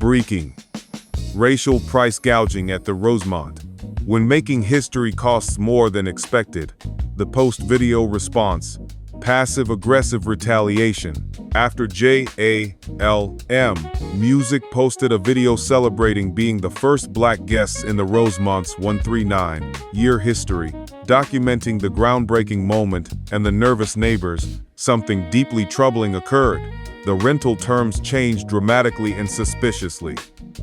Breaking. Racial price gouging at the Rosemont. When making history costs more than expected, the post-video response, passive-aggressive retaliation. After JALM Music posted a video celebrating being the first black guests in the Rosemont's 139-year history, documenting the groundbreaking moment and the nervous neighbors, something deeply troubling occurred. The rental terms changed dramatically and suspiciously.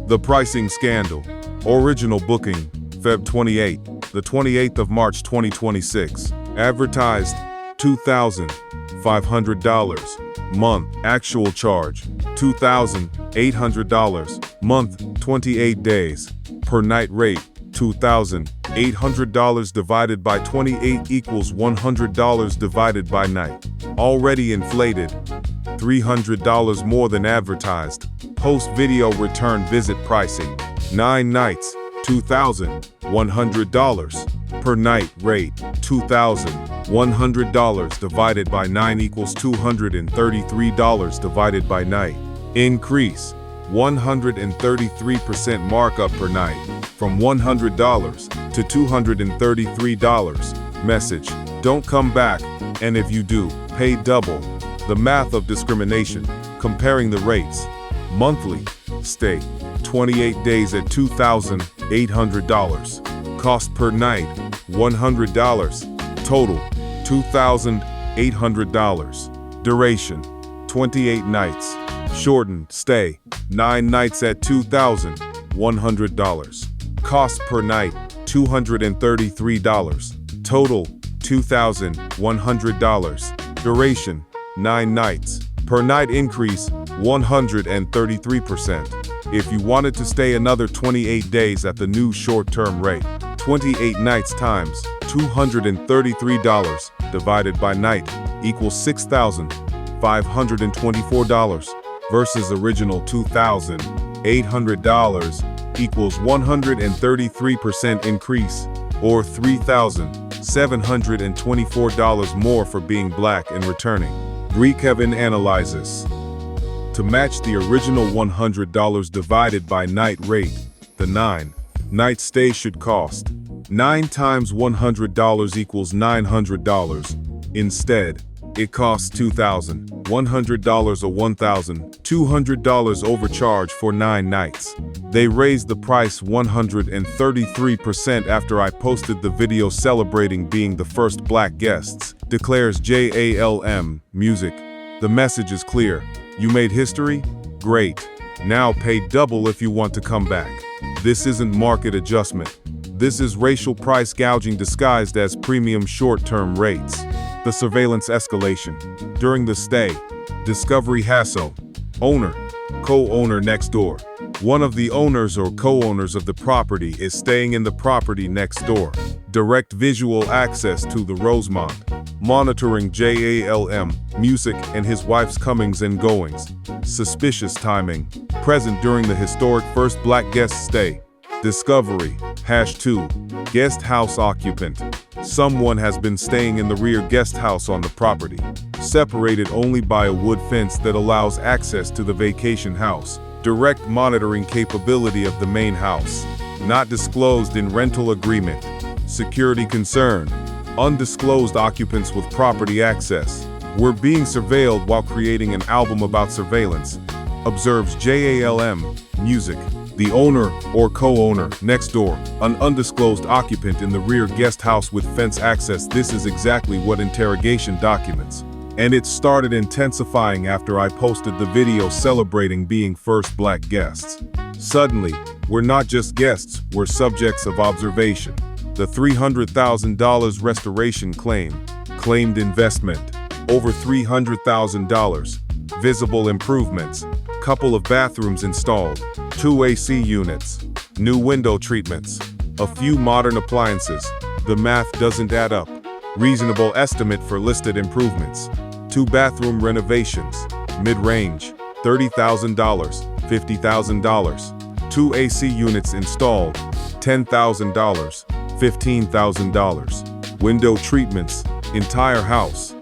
The pricing scandal. Original booking, Feb 28, the 28th of March 2026. Advertised, $2,500. Month. Actual charge, $2,800. Month, 28 days. Per night rate, $2,800 divided by 28 equals $100 divided by night. Already inflated. $300 more than advertised. Post-video return visit pricing. 9 nights, $2,100. Per night rate, $2,100 divided by 9 equals $233 divided by night. Increase, 133% markup per night, from $100 to $233. Message, don't come back, and if you do, pay double. The math of discrimination, comparing the rates. Monthly, stay, 28 days at $2,800. Cost per night, $100. Total, $2,800. Duration, 28 nights. Shortened stay, 9 nights at $2,100. Cost per night, $233. Total, $2,100. Duration, 9 nights. Per night increase, 133%. If you wanted to stay another 28 days at the new short-term rate, 28 nights times $233 divided by night equals $6,524 versus original $2,800 equals 133% increase, or $3,724 more for being black and returning. Kevin analyzes. To match the original $100 divided by night rate, the 9-night stay should cost 9 times $100 equals $900. Instead, it costs $2,100 or $1,200 overcharge for 9 nights. They raised the price 133% after I posted the video celebrating being the first black guests, declares JALM Music. The message is clear. You made history? Great. Now pay double if you want to come back. This isn't market adjustment. This is racial price gouging disguised as premium short-term rates. The surveillance escalation. During the stay, discovery hassle. Owner, co-owner next door. One of the owners or co-owners of the property is staying in the property next door. Direct visual access to the Rosemont. Monitoring JALM Music and his wife's comings and goings. Suspicious timing. Present during the historic first black guest stay. Discovery, #2, guest house occupant. Someone has been staying in the rear guest house on the property, separated only by a wood fence that allows access to the vacation house. Direct monitoring capability of the main house. Not disclosed in rental agreement. Security concern. Undisclosed occupants with property access. We're being surveilled while creating an album about surveillance, observes JALM Music. The owner or co-owner next door, an undisclosed occupant in the rear guest house with fence access. This is exactly what interrogation documents. And it started intensifying after I posted the video celebrating being first black guests. Suddenly, we're not just guests, we're subjects of observation. The $300,000 restoration claim, claimed investment, over $300,000. Visible improvements, couple of bathrooms installed, 2 AC units, new window treatments, a few modern appliances. The math doesn't add up. Reasonable estimate for listed improvements. 2 bathroom renovations, mid-range, $30,000, $50,000. 2 AC units installed, $10,000, $15,000. Window treatments, entire house,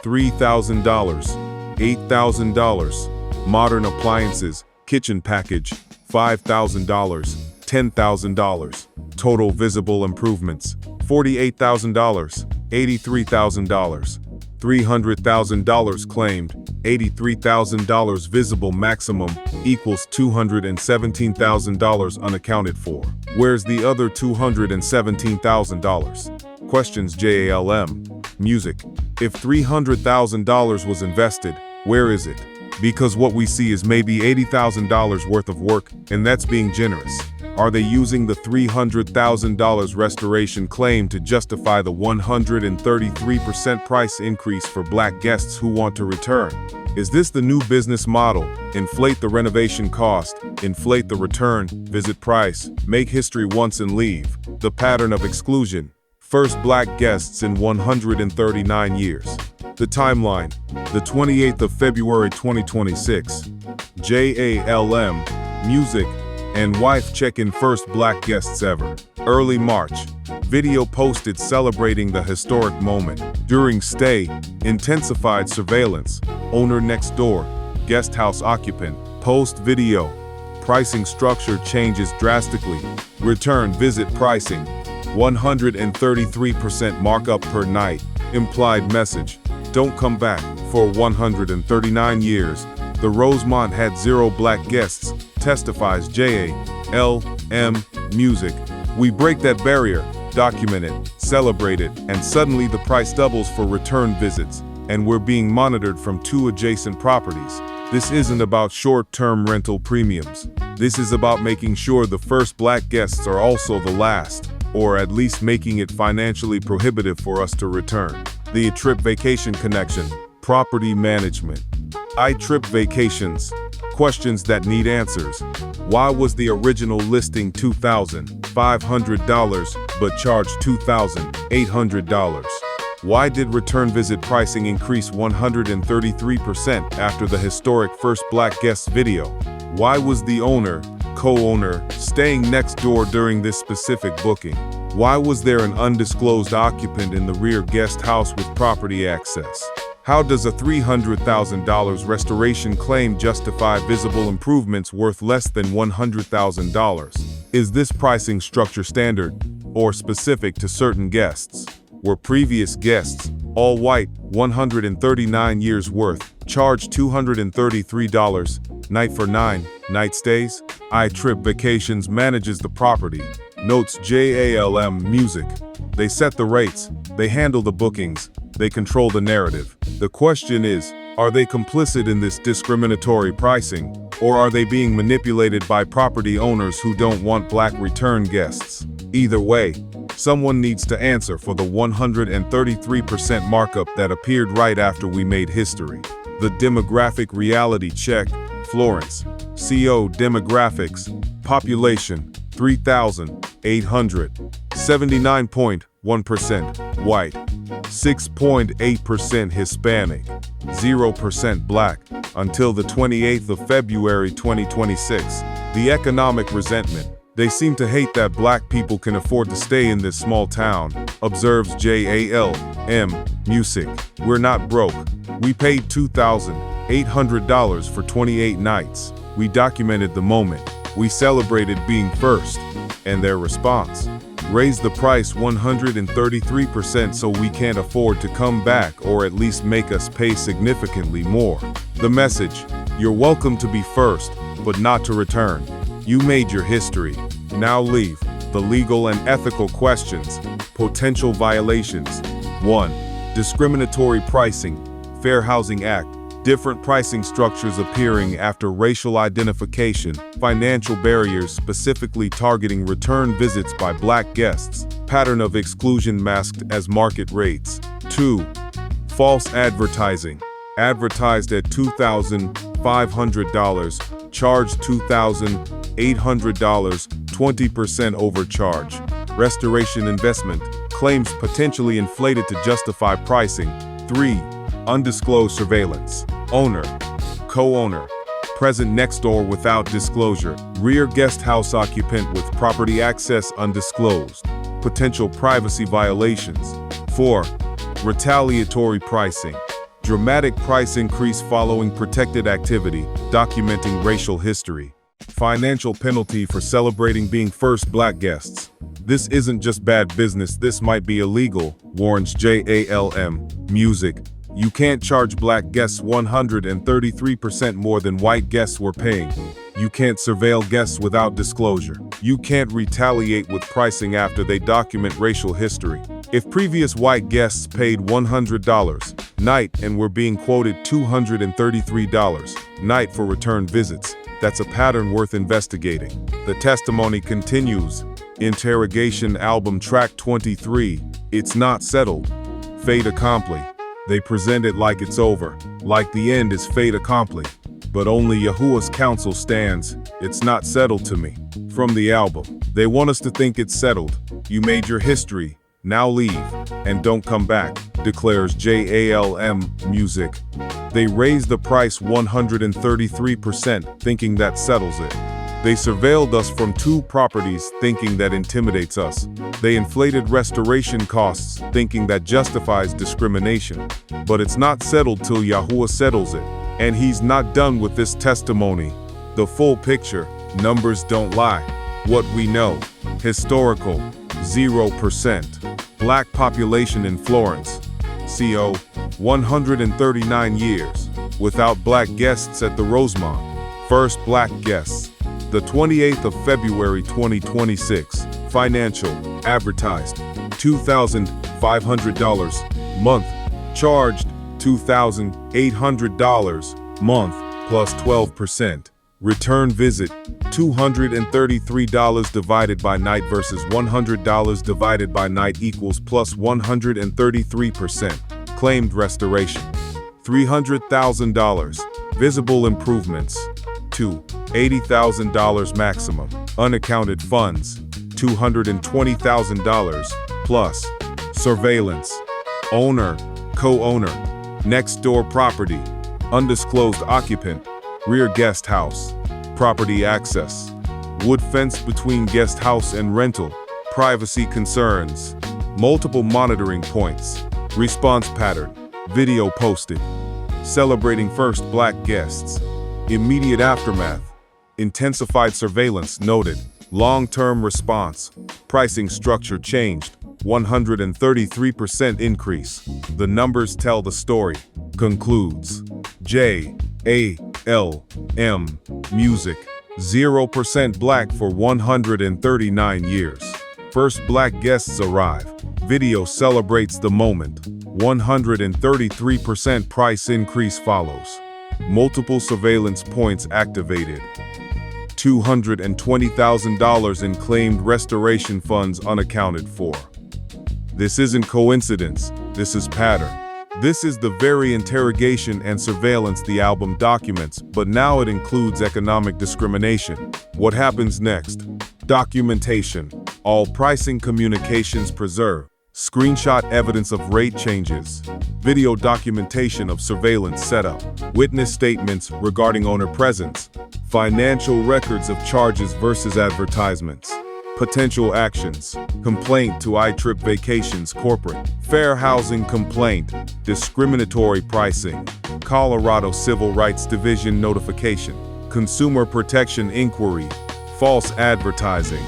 $3,000, $8,000. Modern appliances, Kitchen package, $5,000, $10,000. Total visible improvements, $48,000, $83,000. $300,000 claimed, $83,000 visible maximum equals $217,000 unaccounted for. Where's the other $217,000? Questions JALM. Music. If $300,000 was invested, where is it? Because what we see is maybe $80,000 worth of work, and that's being generous. Are they using the $300,000 restoration claim to justify the 133% price increase for Black guests who want to return? Is this the new business model? Inflate the renovation cost, inflate the return, visit price, make history once and leave. The pattern of exclusion. First Black guests in 139 years. The timeline. The 28th of February 2026. JALM. Music. And wife check-in first Black guests ever. Early March. Video posted celebrating the historic moment. During stay, intensified surveillance. Owner next door. Guest house occupant. Post video. Pricing structure changes drastically. Return visit pricing. 133% markup per night. Implied message. Don't come back. For 139 years, the Rosemont had 0 Black guests, testifies JALM Music. We break that barrier, document it, celebrate it, and suddenly the price doubles for return visits, and we're being monitored from 2 adjacent properties. This isn't about short-term rental premiums. This is about making sure the first Black guests are also the last, or at least making it financially prohibitive for us to return. The iTrip Vacation Connection. Property management. iTrip Vacations. Questions that need answers. Why was the original listing $2,500 but charged $2,800? Why did return visit pricing increase 133% after the historic first Black guests video? Why was the owner, co-owner, staying next door during this specific booking? Why was there an undisclosed occupant in the rear guest house with property access? How does a $300,000 restoration claim justify visible improvements worth less than $100,000? Is this pricing structure standard or specific to certain guests? Were previous guests, all white, 139 years worth, charged $233 night for 9 night stays? iTrip Vacations manages the property. Notes JALM Music. They set the rates, they handle the bookings, they control the narrative. The question is, are they complicit in this discriminatory pricing, or are they being manipulated by property owners who don't want Black return guests? Either way, someone needs to answer for the 133% markup that appeared right after we made history. The demographic reality check. Florence. CO demographics. Population 3,800. 79.1% white. 6.8% Hispanic. 0% Black. Until the 28th of February 2026. The economic resentment. They seem to hate that Black people can afford to stay in this small town, observes JALM Music. We're not broke. We paid $2,800 for 28 nights. We documented the moment. We celebrated being first. And their response? Raise the price 133% so we can't afford to come back, or at least make us pay significantly more. The message: you're welcome to be first, but not to return. You made your history. Now leave. The legal and ethical questions. Potential violations. 1. Discriminatory pricing. Fair Housing Act. Different pricing structures appearing after racial identification. Financial barriers specifically targeting return visits by Black guests. Pattern of exclusion masked as market rates. 2. False advertising. Advertised at $2,500. Charged $2,800. 20% overcharge. Restoration investment. Claims potentially inflated to justify pricing. 3. Undisclosed surveillance. Owner. Co-owner. Present next door without disclosure. Rear guest house occupant with property access undisclosed. Potential privacy violations. 4. Retaliatory pricing. Dramatic price increase following protected activity, documenting racial history. Financial penalty for celebrating being first black guests. This isn't just bad business, this might be illegal, warns JALM Music. You can't charge black guests 133% more than white guests were paying. You can't surveil guests without disclosure. You can't retaliate with pricing after they document racial history. If previous white guests paid $100 night and were being quoted $233 night for return visits, that's a pattern worth investigating. The testimony continues. Interrogation album track 23. It's not settled. Fait accompli. They present it like it's over, like the end is fait accompli. But only Yahuwah's counsel stands. It's not settled to me. From the album. They want us to think it's settled. You made your history. Now leave. And don't come back, declares JALM Music. They raised the price 133%, thinking that settles it. They surveilled us from 2 properties, thinking that intimidates us. They inflated restoration costs, thinking that justifies discrimination. But it's not settled till Yahuwah settles it. And he's not done with this testimony. The full picture, numbers don't lie. What we know, historical, 0%. Black population in Florence, CO, 139 years. Without black guests at the Rosemont. First black guests. The 28th of February 2026. Financial, advertised, $2,500 month. Charged, $2,800 month plus 12%. Return visit, $233 divided by night versus $100 divided by night equals plus 133%. Claimed restoration, $300,000. Visible improvements, $80,000 maximum. Unaccounted funds, $220,000 plus. Surveillance, owner, co-owner, next door property, undisclosed occupant, rear guest house, property access, wood fence between guest house and rental, privacy concerns, multiple monitoring points, response pattern, video posted, celebrating first black guests, immediate aftermath, intensified surveillance noted, long-term response, pricing structure changed, 133% increase. The numbers tell the story. Concludes. JALM Music. 0% black for 139 years. First black guests arrive. Video celebrates the moment. 133% price increase follows. Multiple surveillance points activated. $220,000 in claimed restoration funds unaccounted for. This isn't coincidence, this is pattern. This is the very interrogation and surveillance the album documents, but now it includes economic discrimination. What happens next? Documentation. All pricing communications preserved. Screenshot evidence of rate changes. Video documentation of surveillance setup. Witness statements regarding owner presence. Financial records of charges versus advertisements. Potential actions. Complaint to iTrip Vacations Corporate. Fair housing complaint. Discriminatory pricing. Colorado Civil Rights Division notification. Consumer protection inquiry. False advertising.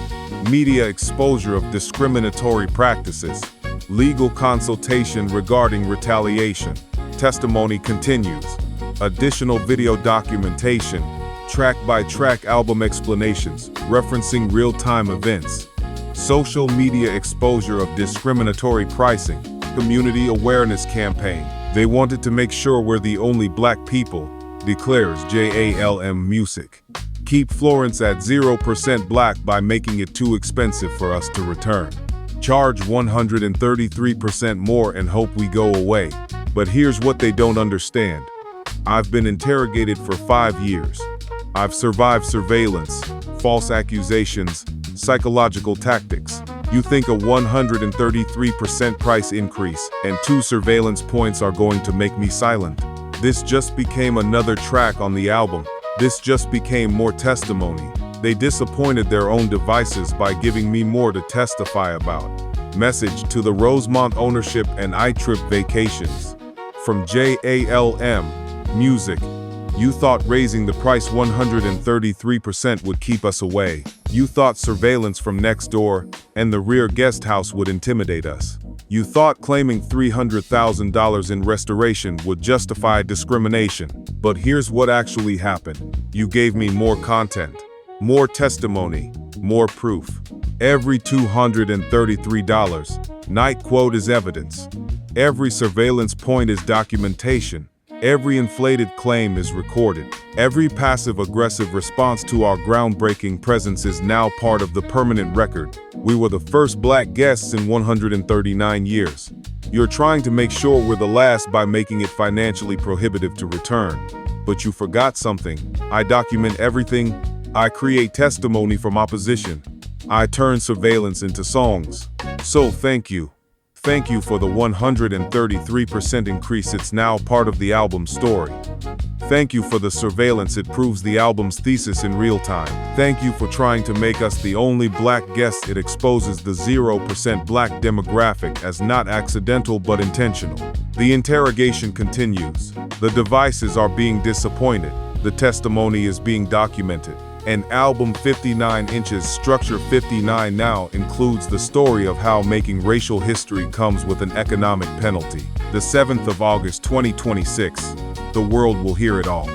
Media exposure of discriminatory practices. Legal consultation regarding retaliation. Testimony continues. Additional video documentation. Track-by-track album explanations, referencing real-time events. Social media exposure of discriminatory pricing. Community awareness campaign. They wanted to make sure we're the only black people, declares JALM Music. Keep Florence at 0% black by making it too expensive for us to return. Charge 133% more and hope we go away. But here's what they don't understand. I've been interrogated for 5 years. I've survived surveillance, false accusations, psychological tactics. You think a 133% price increase and 2 surveillance points are going to make me silent? This just became another track on the album. This just became more testimony. They disappointed their own devices by giving me more to testify about. Message to the Rosemont ownership and iTrip Vacations. From JALM, Music. You thought raising the price 133% would keep us away. You thought surveillance from next door and the rear guest house would intimidate us. You thought claiming $300,000 in restoration would justify discrimination. But here's what actually happened. You gave me more content, more testimony, more proof. Every $233 night quote is evidence. Every surveillance point is documentation. Every inflated claim is recorded. Every passive-aggressive response to our groundbreaking presence is now part of the permanent record. We were the first Black guests in 139 years. You're trying to make sure we're the last by making it financially prohibitive to return. But you forgot something. I document everything. I create testimony from opposition. I turn surveillance into songs. So thank you. Thank you for the 133% increase. It's now part of the album story. Thank you for the surveillance. It proves the album's thesis in real time. Thank you for trying to make us the only Black guests. It exposes the 0% Black demographic as not accidental but intentional. The interrogation continues. The devices are being disappointed. The testimony is being documented. And album 59 inches Structure 59 now includes the story of how making racial history comes with an economic penalty. The 7th of August 2026, the world will hear it all.